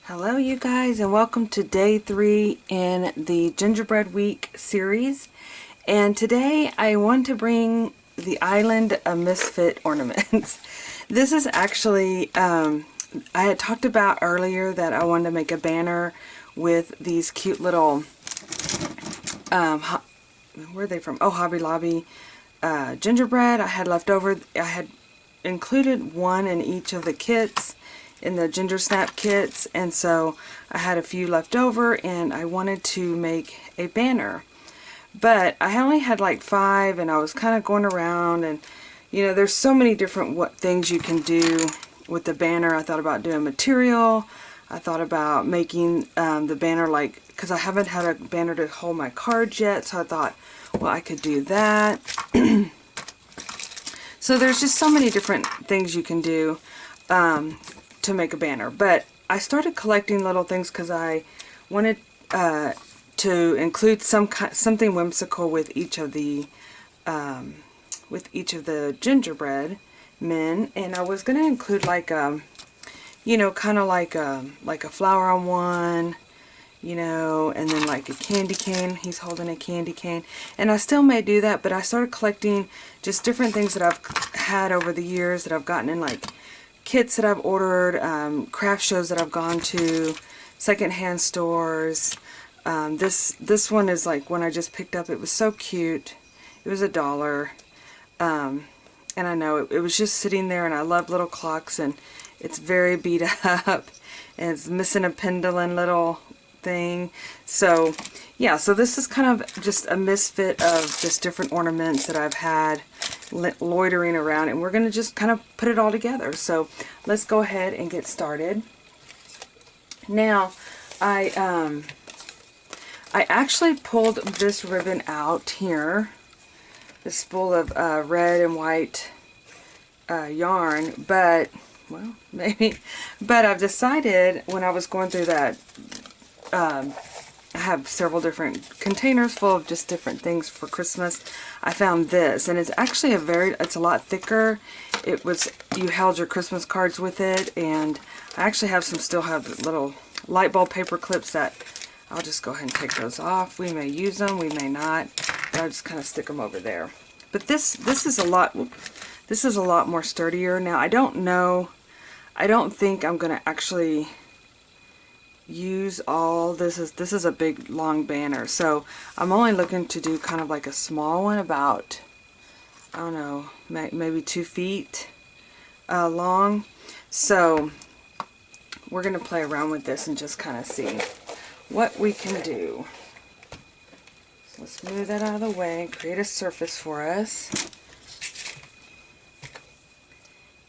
Hello you guys, and welcome to day 3 in the Gingerbread Week series. And today I want to bring the Island of Misfit ornaments. This is actually, I had talked about earlier that I wanted to make a banner with these cute little, where are they from? Oh, Hobby Lobby gingerbread I had left over. I had included one in each of the kits, in the Ginger Snap kits, and so I had a few left over and I wanted to make a banner. But I only had like 5 and I was kind of going around, and you know, there's so many different things you can do with the banner. I thought about doing material. I thought about making the banner like, because I haven't had a banner to hold my cards yet, so I thought, well, I could do that. So there's just so many different things you can do to make a banner. But I started collecting little things because I wanted to include something whimsical with each of the gingerbread men, and I was going to include like you know, kind of like a flower on one, you know, and then like a candy cane. He's holding a candy cane, and I still may do that, but I started collecting just different things that I've had over the years that I've gotten in like kits that I've ordered, craft shows that I've gone to, secondhand stores. This one is like one I just picked up. It was so cute. It was $1. And I know it was just sitting there, and I love little clocks, and it's very beat up, and it's missing a pendulum little thing. So yeah, so this is kind of just a misfit of just different ornaments that I've had loitering around, and we're going to just kind of put it all together. So let's go ahead and get started. Now I actually pulled this ribbon out here, this spool of red and white yarn, but well, maybe, but I've decided when I was going through that, I have several different containers full of just different things for Christmas. I found this, and it's actually it's a lot thicker. You held your Christmas cards with it, and I actually still have little light bulb paper clips that I'll just go ahead and take those off. We may use them, we may not, but I'll just kind of stick them over there. But this is a lot more sturdier. Now I don't think I'm gonna actually use all this. Is a big long banner, so I'm only looking to do kind of like a small one, about, I don't know, maybe 2 feet long. So we're gonna play around with this and just kind of see what we can do. So let's move that out of the way and create a surface for us,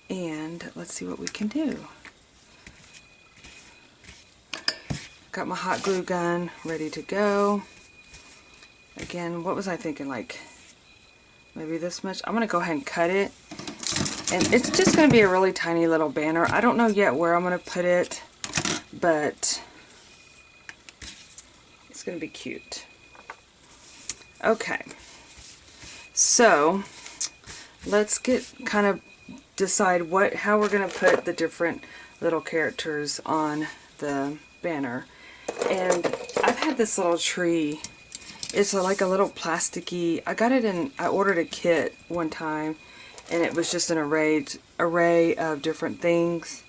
and let's see what we can do. Got my hot glue gun ready to go. Again, what was I thinking, like maybe this much? I'm going to go ahead and cut it. And it's just going to be a really tiny little banner. I don't know yet where I'm going to put it, but it's going to be cute. Okay, so let's kind of decide how we're going to put the different little characters on the banner. And I've had this little tree. It's like a little plasticky, I ordered a kit one time, and it was just an array of different things,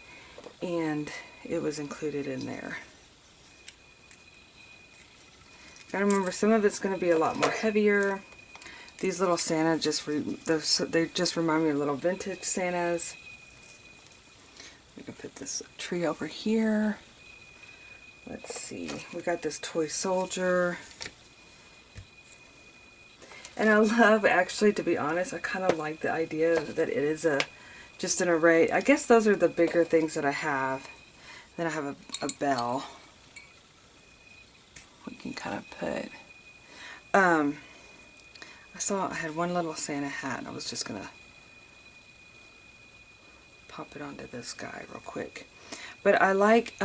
and it was included in there. Gotta remember, some of it's going to be a lot more heavier. These little Santa they just remind me of little vintage Santas. We can put this tree over here. Let's see, we got this toy soldier. And I love, actually, to be honest, I kind of like the idea that it is just an array. I guess those are the bigger things that I have. Then I have a bell we can kind of put. I had one little Santa hat, and I was just going to pop it onto this guy real quick. But I like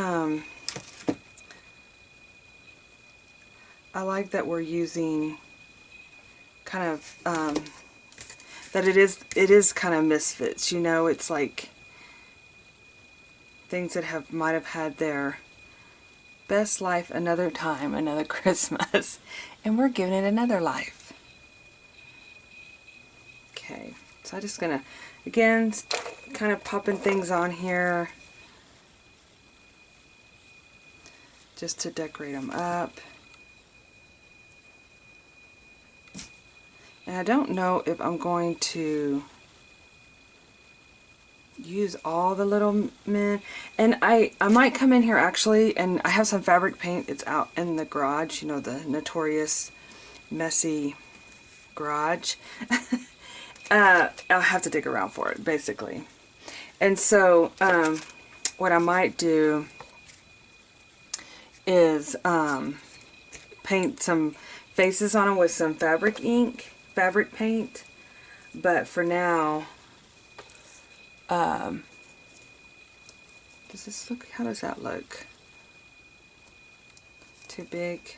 that we're using kind of that it is kind of misfits, you know. It's like things that might have had their best life another time, another Christmas. And we're giving it another life. Okay, so I'm just gonna, again, kind of popping things on here just to decorate them up. And I don't know if I'm going to use all the little men. And I might come in here actually, and I have some fabric paint. It's out in the garage, you know, the notorious messy garage. I'll have to dig around for it, basically. And so what I might do is paint some faces on them with some fabric paint. But for now, does this look, how does that look? Too big?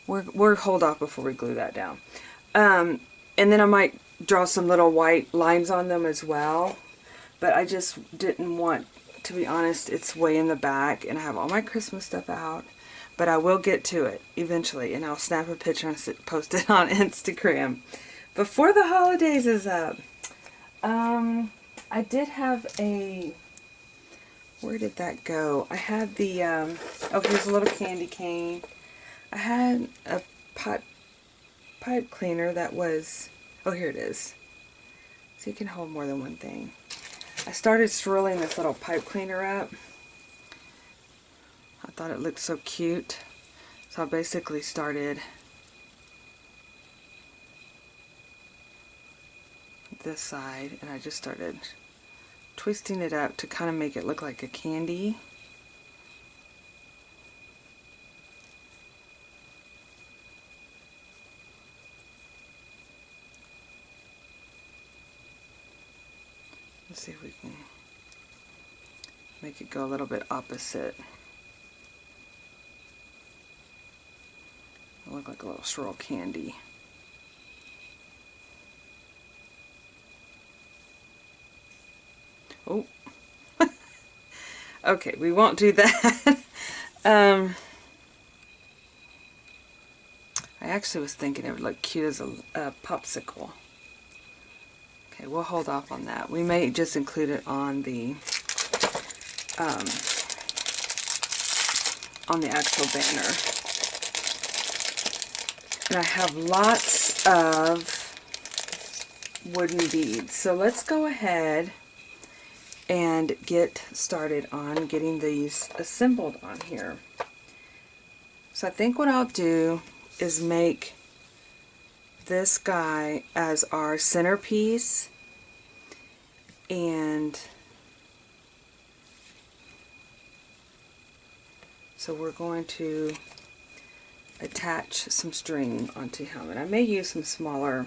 We'll hold off before we glue that down. And then I might draw some little white lines on them as well. But I just didn't want, to be honest, it's way in the back and I have all my Christmas stuff out. But I will get to it eventually, and I'll snap a picture and post it on Instagram before the holidays is up. I did have a, where did that go? I had the, oh, here's a little candy cane. I had a pipe cleaner that was, oh, here it is. So you can hold more than one thing. I started swirling this little pipe cleaner up. I thought it looked so cute. So I basically started this side and I just started twisting it up to kind of make it look like a candy. Let's see if we can make it go a little bit opposite. It'll look like a little swirl candy. Oh. Okay, we won't do that. I actually was thinking it would look cute as a popsicle. Okay, we'll hold off on that. We may just include it on the actual banner. And I have lots of wooden beads. So let's go ahead and get started on getting these assembled on here. So I think what I'll do is make this guy as our centerpiece, and so we're going to attach some string onto him, and I may use some smaller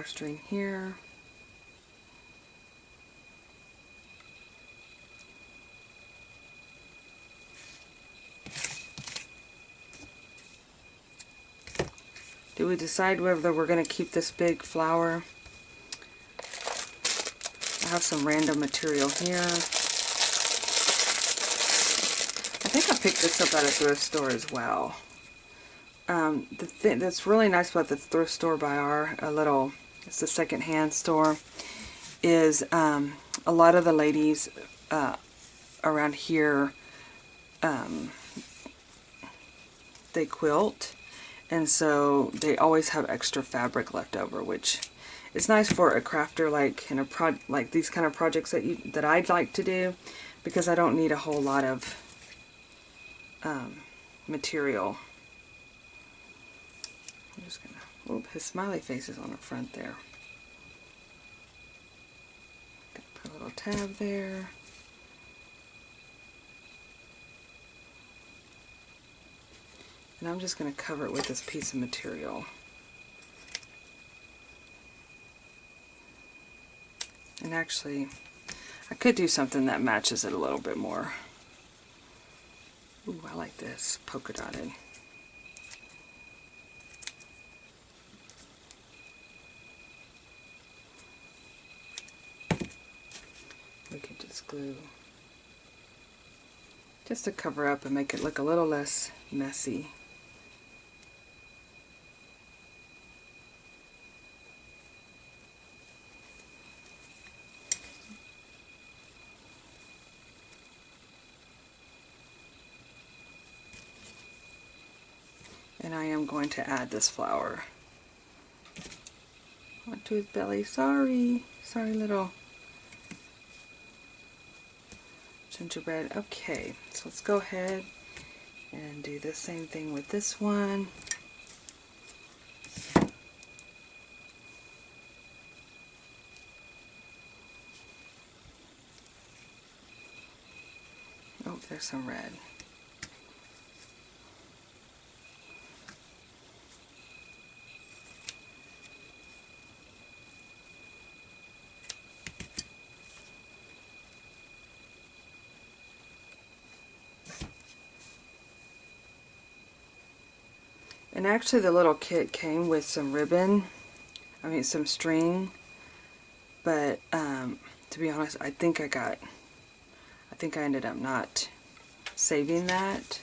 string here. Do we decide whether we're going to keep this big flower? I have some random material here. I think I picked this up at a thrift store as well. The thing that's really nice about the thrift store by it's a secondhand store, is a lot of the ladies around here, they quilt. And so they always have extra fabric left over, which is nice for a crafter like these kind of projects that I'd like to do, because I don't need a whole lot of material. I'm just gonna, oop, his smiley face is on the front there. Gonna put a little tab there. And I'm just going to cover it with this piece of material. And actually, I could do something that matches it a little bit more. Ooh, I like this polka dotted. We could just glue. Just to cover up and make it look a little less messy. And I am going to add this flower onto his belly. Sorry little gingerbread. Okay, so let's go ahead and do the same thing with this one. Oh, there's some red. And actually the little kit came with some ribbon, some string, but to be honest, I think I ended up not saving that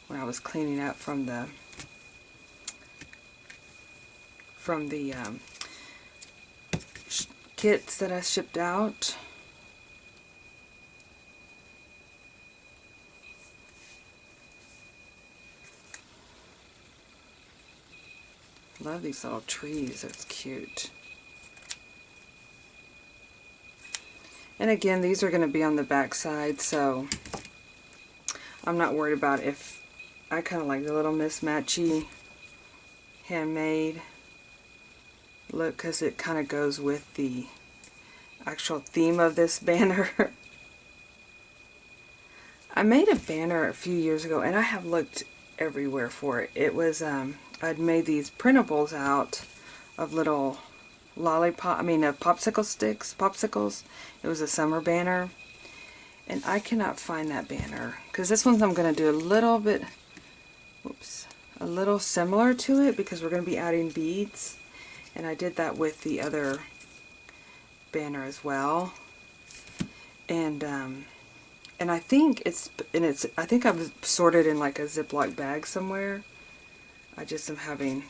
when I was cleaning up from the kits that I shipped out. Love these little trees, it's cute. And again, these are going to be on the back side, so I'm not worried about if I kind of like the little mismatchy handmade look, because it kind of goes with the actual theme of this banner. I made a banner a few years ago, and I have looked everywhere for it. It was I'd made these printables out of little popsicles. It was a summer banner, and I cannot find that banner, because this one I'm going to do a little similar to it, because we're going to be adding beads, and I did that with the other banner as well. And I think I think I've sorted in like a Ziploc bag somewhere. I just am having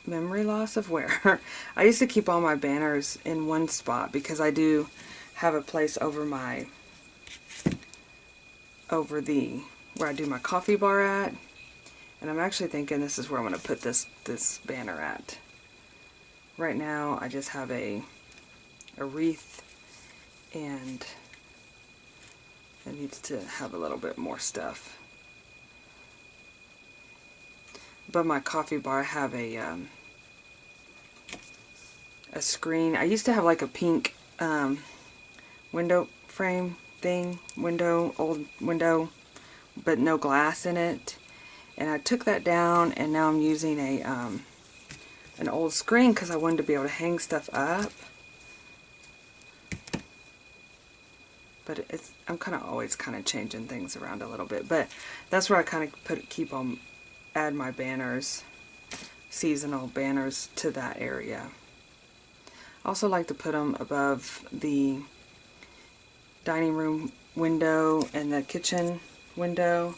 memory loss of where. I used to keep all my banners in one spot, because I do have a place over where I do my coffee bar at, and I'm actually thinking this is where I'm going to put this banner at. Right now I just have a wreath, and it needs to have a little bit more stuff. Above my coffee bar I have a screen. I used to have like a pink window frame thing, old window, but no glass in it. And I took that down, and now I'm using an old screen, because I wanted to be able to hang stuff up. But I'm kind of always changing things around a little bit. But that's where I add my banners, seasonal banners, to that area. I also like to put them above the dining room window and the kitchen window.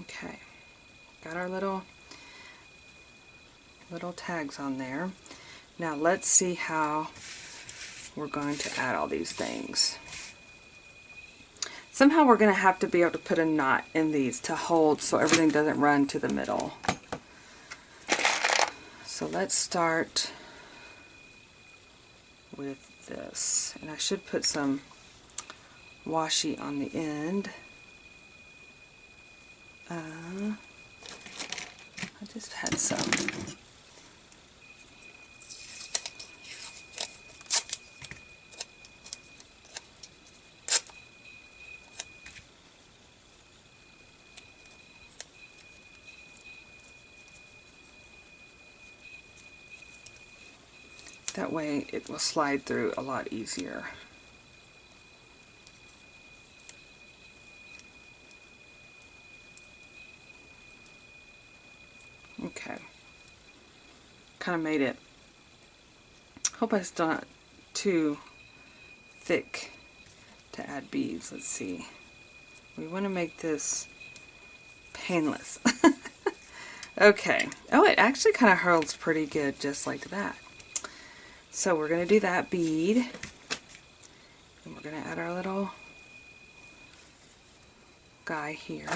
Okay, got our little tags on there. Now let's see how we're going to add all these things. Somehow we're going to have to be able to put a knot in these to hold so everything doesn't run to the middle. So let's start with this, and I should put some washi on the end. I just had some. That That way it will slide through a lot easier. Okay. Kind of made it. Hope it's not too thick to add beads. Let's see. We want to make this painless. Okay. Oh, it actually kind of hurls pretty good just like that. So we're going to do that bead. And we're going to add our little guy here.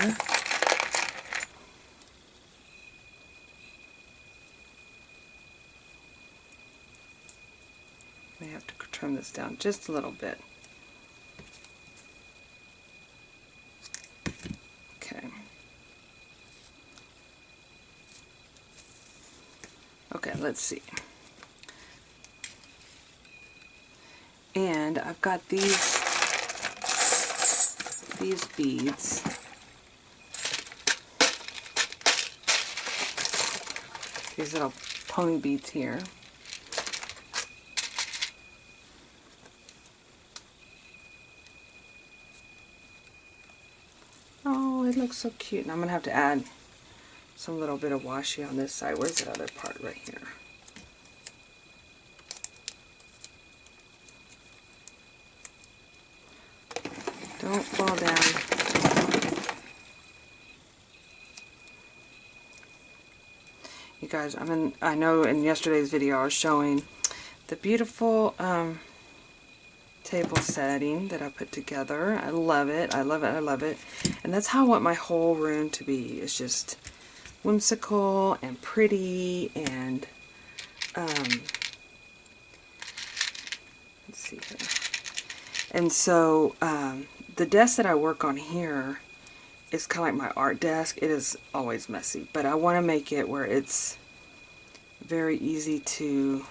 May have to trim this down just a little bit. Okay. Okay, let's see. And I've got these beads. These little pony beads here. Oh, it looks so cute. And I'm going to have to add some little bit of washi on this side. Where's that other part? Right here. Don't fall down. You guys, I know in yesterday's video I was showing the beautiful table setting that I put together. I love it. I love it. I love it. And that's how I want my whole room to be. It's just whimsical and pretty and let's see here. And so the desk that I work on here is kind of like my art desk. It is always messy, but I want to make it where it's very easy to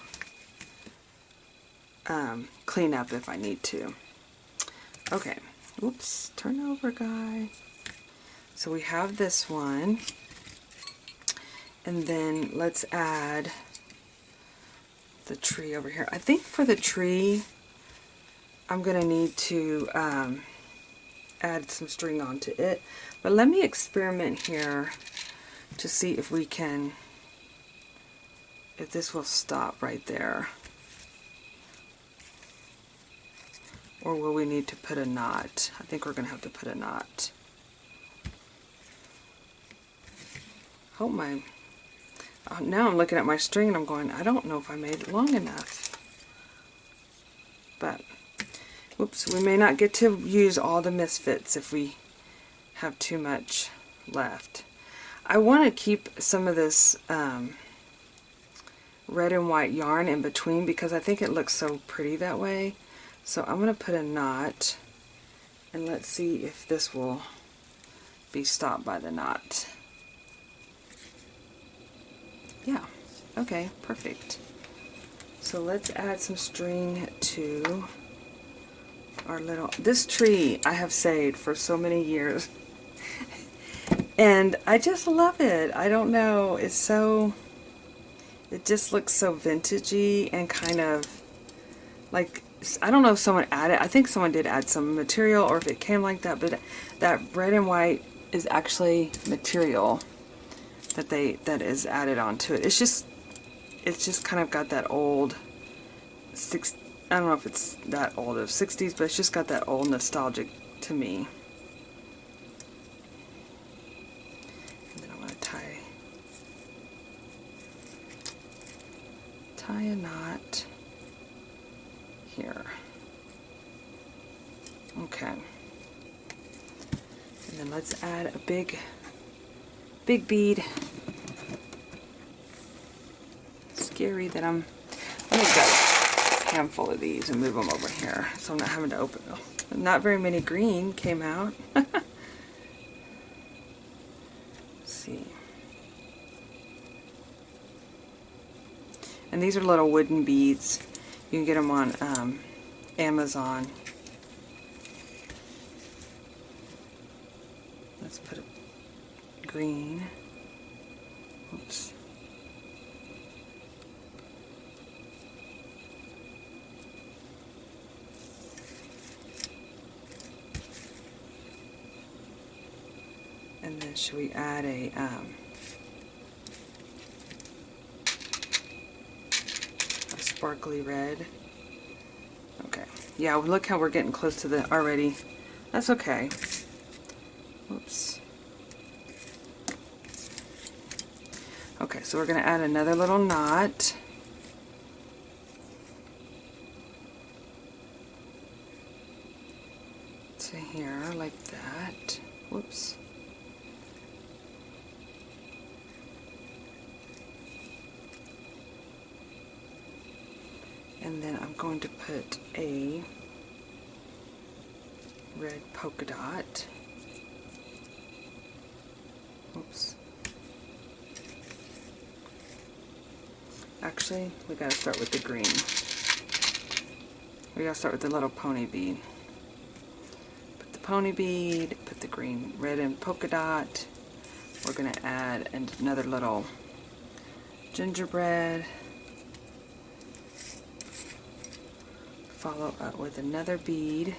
clean up if I need to. Okay, oops, turn over, guy. So we have this one, and then let's add the tree over here. I think for the tree I'm gonna need to add some string onto it, but let me experiment here to see if we can, if this will stop right there. Or will we need to put a knot? I think we're going to have to put a knot. Hope my... now I'm looking at my string and I'm going, I don't know if I made it long enough. But, whoops, we may not get to use all the Misfits if we have too much left. I want to keep some of this red and white yarn in between because I think it looks so pretty that way. So I'm going to put a knot, and let's see if this will be stopped by the knot. Yeah, okay, perfect. So let's add some string to our little, this tree I have saved for so many years. And I just love it. I don't know, it's so, it just looks so vintagey and kind of like, I don't know if someone added, I think someone did add some material or if it came like that, but that red and white is actually material that is added onto it. It's just kind of got that old, I don't know if it's that old of 60s, but it's just got that old nostalgic to me. And then I'm going to tie a knot here. Okay. And then let's add a big bead. Scary that I'm going to get a handful of these and move them over here so I'm not having to open them. Not very many green came out. Let's see. And these are little wooden beads. You can get them on Amazon. Let's put a green. Oops. then should we add a sparkly red? Okay. Yeah, look how we're getting close to the already. That's okay. Whoops. Okay, so we're going to add another little knot. To here, like that. Whoops. And then I'm going to put a red polka dot. Oops. Actually, we gotta start with the green. We gotta start with the little pony bead. Put the pony bead, put the green, red, and polka dot. We're gonna add another little gingerbread. Follow up with another bead.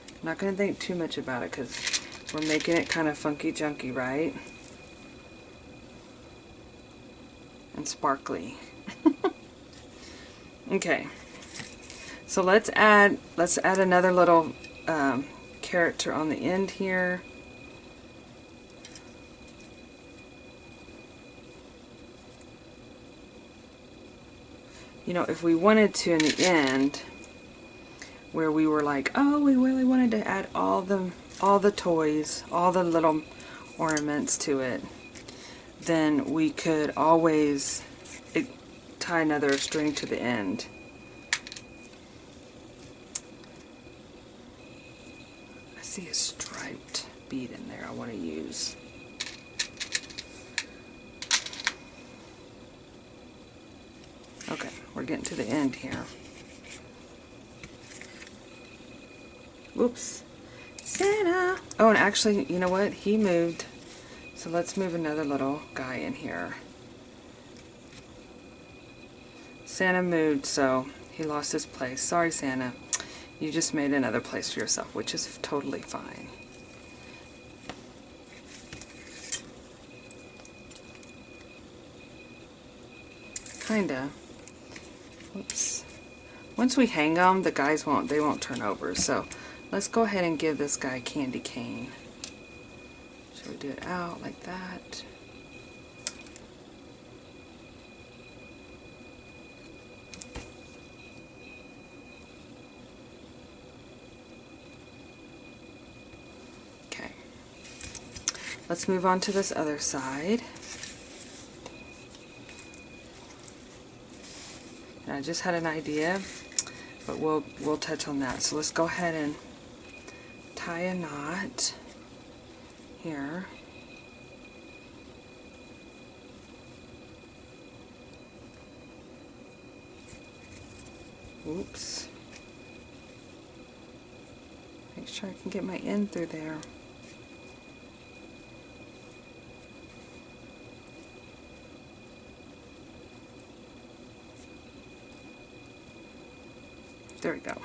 I'm not going to think too much about it because we're making it kind of funky junky, right? And sparkly. Okay, so let's add another little character on the end here. You know, if we wanted to in the end, where we were like, oh, we really wanted to add all the toys, all the little ornaments to it, then we could always tie another string to the end. I see a striped bead in there I want to use. Okay, we're getting to the end here. Whoops. Santa! Oh, and actually, you know what? He moved. So let's move another little guy in here. Santa moved, so he lost his place. Sorry, Santa. You just made another place for yourself, which is totally fine. Kinda. Whoops. Once we hang them, the guys won't turn over. So let's go ahead and give this guy candy cane. Should we do it out like that? Okay. Let's move on to this other side. And I just had an idea, but we'll touch on that. So let's go ahead and tie a knot here. Oops. Make sure I can get my end through there. There we go.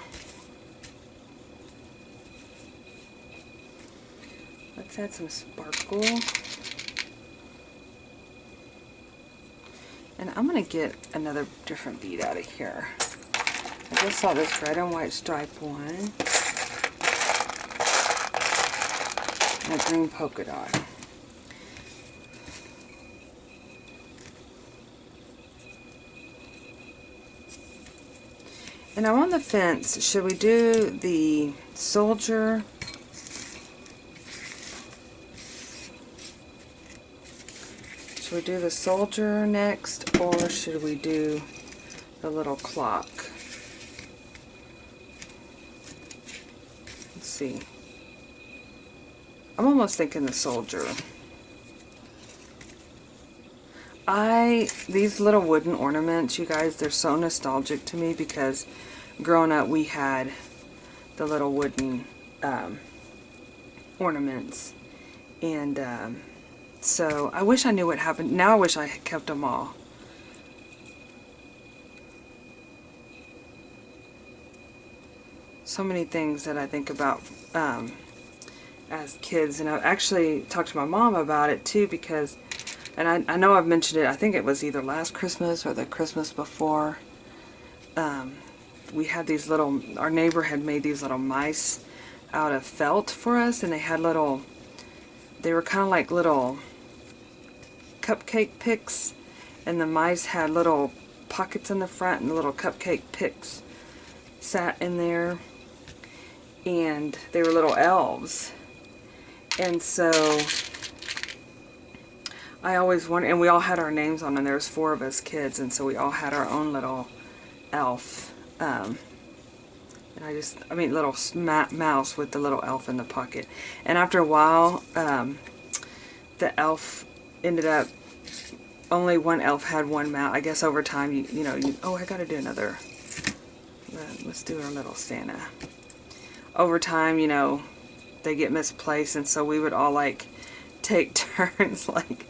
Let's add some sparkle. And I'm going to get another different bead out of here. I just saw this red and white stripe one. And a green polka dot. And I'm on the fence. Should we do the soldier? Should we do the soldier next, or should we do the little clock? Let's see. I'm almost thinking the soldier. These little wooden ornaments, you guys, they're so nostalgic to me because growing up we had the little wooden ornaments, and so I wish I knew what happened. Now I wish I had kept them all. So many things that I think about as kids, and I've actually talked to my mom about it too, because, and I know I've mentioned it, I think it was either last Christmas or the Christmas before, we had these little, our neighbor had made these little mice out of felt for us, and they had little, they were kind of like little cupcake picks, and the mice had little pockets in the front, and the little cupcake picks sat in there, and they were little elves. And so I always wondered, and we all had our names on them. There was 4 of us kids, and so we all had our own little elf. And little mouse with the little elf in the pocket. And after a while, the elf ended up, only one elf had one mouse. I guess over time, oh, I gotta do another. Let's do our little Santa. Over time, they get misplaced, and so we would all like take turns. Like,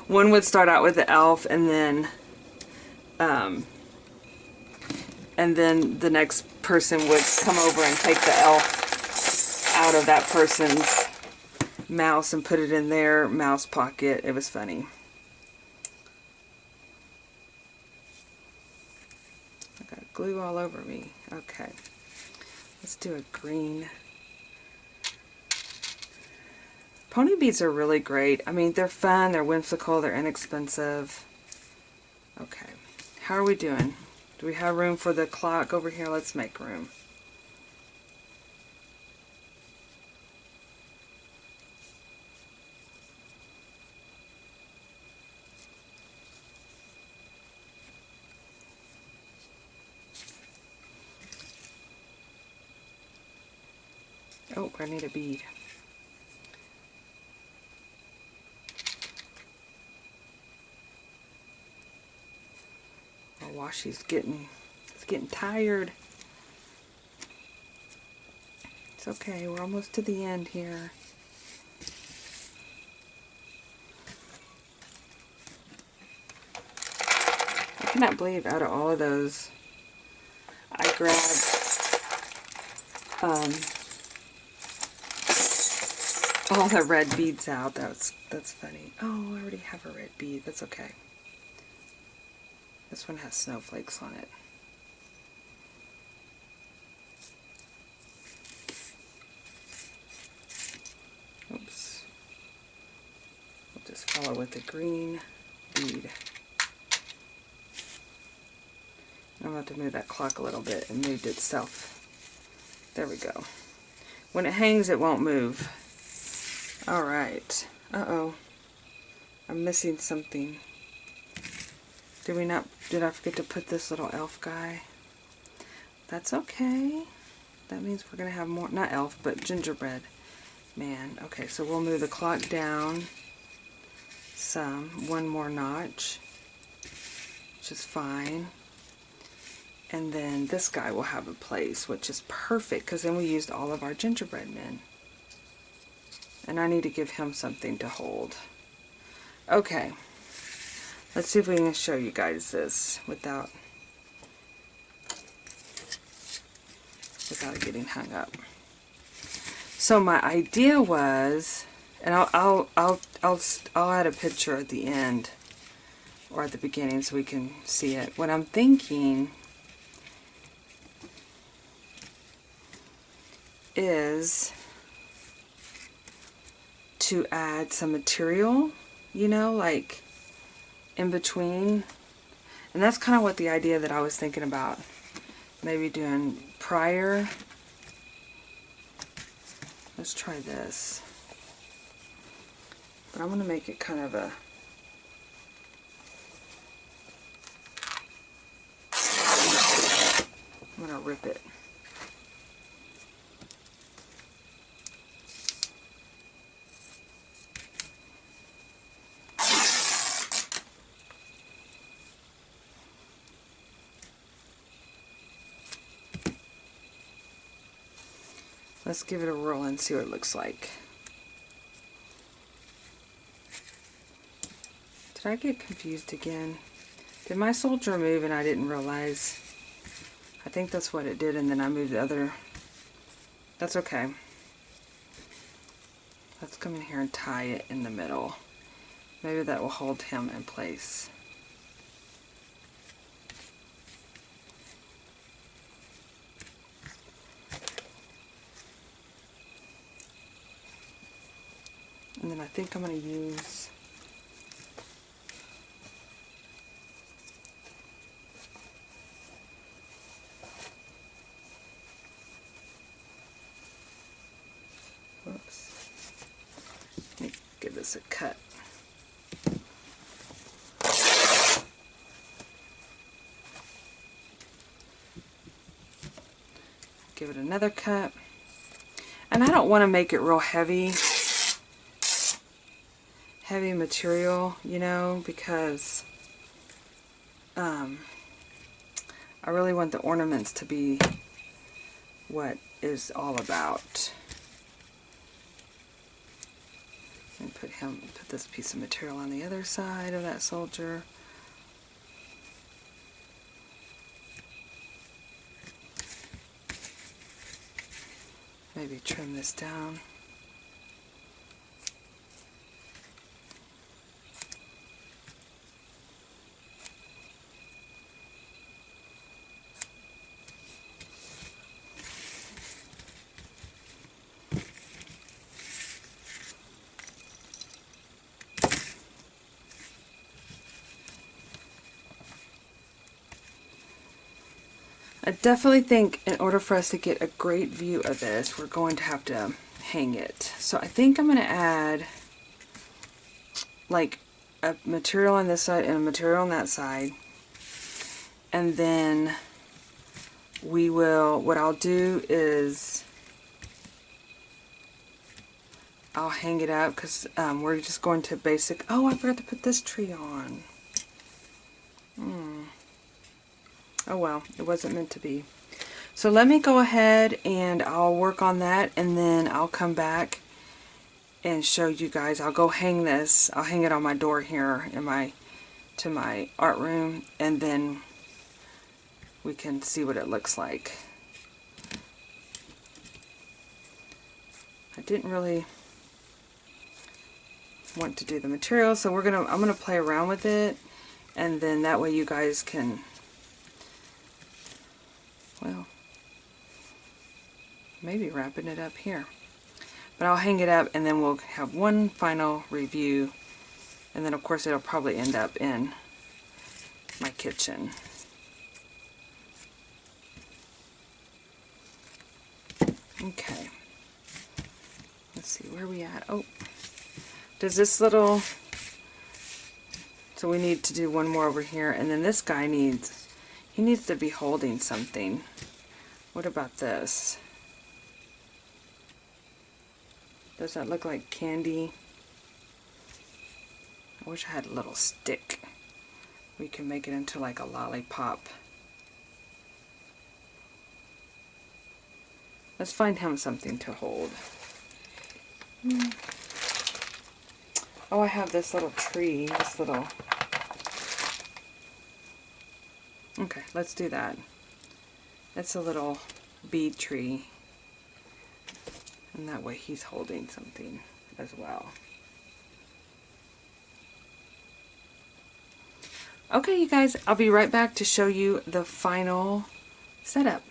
one would start out with the elf, and then the next person would come over and take the elf out of that person's mouse and put it in their mouse pocket. It was funny. I got glue all over me. Okay, let's do a green. Pony beads are really great. I mean, they're fun, they're whimsical, they're inexpensive. Okay, how are we doing? Do we have room for the clock over here? Let's make room. Oh, I need a bead. Oh, Washi's getting tired. It's okay, we're almost to the end here. I cannot believe out of all of those, I grabbed all the red beads out. That's funny. Oh, I already have a red bead. That's okay. This one has snowflakes on it. Oops. We'll just follow with the green bead. I'm about to move that clock a little bit. It moved itself. There we go. When it hangs, it won't move. Alright. Uh-oh. I'm missing something. Did I forget to put this little elf guy? That's okay. That means we're going to have more, not elf, but gingerbread man. Okay, so we'll move the clock down one more notch, which is fine. And then this guy will have a place, which is perfect, because then we used all of our gingerbread men. And I need to give him something to hold. Okay. Let's see if we can show you guys this without getting hung up. So my idea was, and I'll add a picture at the end or at the beginning so we can see it. What I'm thinking is to add some material, like in between. And that's kind of what the idea that I was thinking about. Maybe doing prior. Let's try this. But I'm going to make it kind of a... I'm going to rip it. Let's give it a roll and see what it looks like. Did I get confused again? Did my soldier move and I didn't realize? I think that's what it did, and then I moved the other. That's okay. Let's come in here and tie it in the middle. Maybe that will hold him in place. And then I think I'm going to use let me give this a cut. Give it another cut. And I don't want to make it real heavy material, you know, because I really want the ornaments to be what is all about. And put this piece of material on the other side of that soldier. Maybe trim this down. I definitely think in order for us to get a great view of this, we're going to have to hang it. So I think I'm going to add like a material on this side and a material on that side. And then what I'll do is I'll hang it up because we're just going to oh, I forgot to put this tree on. Oh well, it wasn't meant to be. So let me go ahead and I'll work on that, and then I'll come back and show you guys. I'll go hang this. I'll hang it on my door here in to my art room, and then we can see what it looks like. I didn't really want to do the material, so I'm gonna play around with it, and then that way you guys can, well, maybe wrapping it up here. But I'll hang it up, and then we'll have one final review, and then of course it'll probably end up in my kitchen. Okay, let's see where we at. Oh, does this little, so we need to do one more over here, and then this guy needs to be holding something. What about this? Does that look like candy? I wish I had a little stick. We can make it into like a lollipop. Let's find him something to hold. Oh, I have this little tree, okay, let's do that. It's a little bead tree. And that way he's holding something as well. Okay, you guys, I'll be right back to show you the final setup.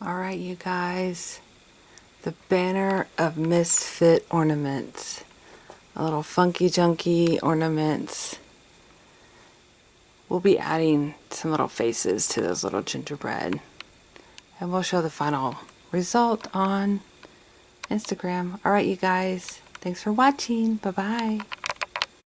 Alright, you guys, the banner of Misfit ornaments. A little funky junky ornaments. We'll be adding some little faces to those little gingerbread. And we'll show the final result on Instagram. Alright, you guys, thanks for watching. Bye-bye.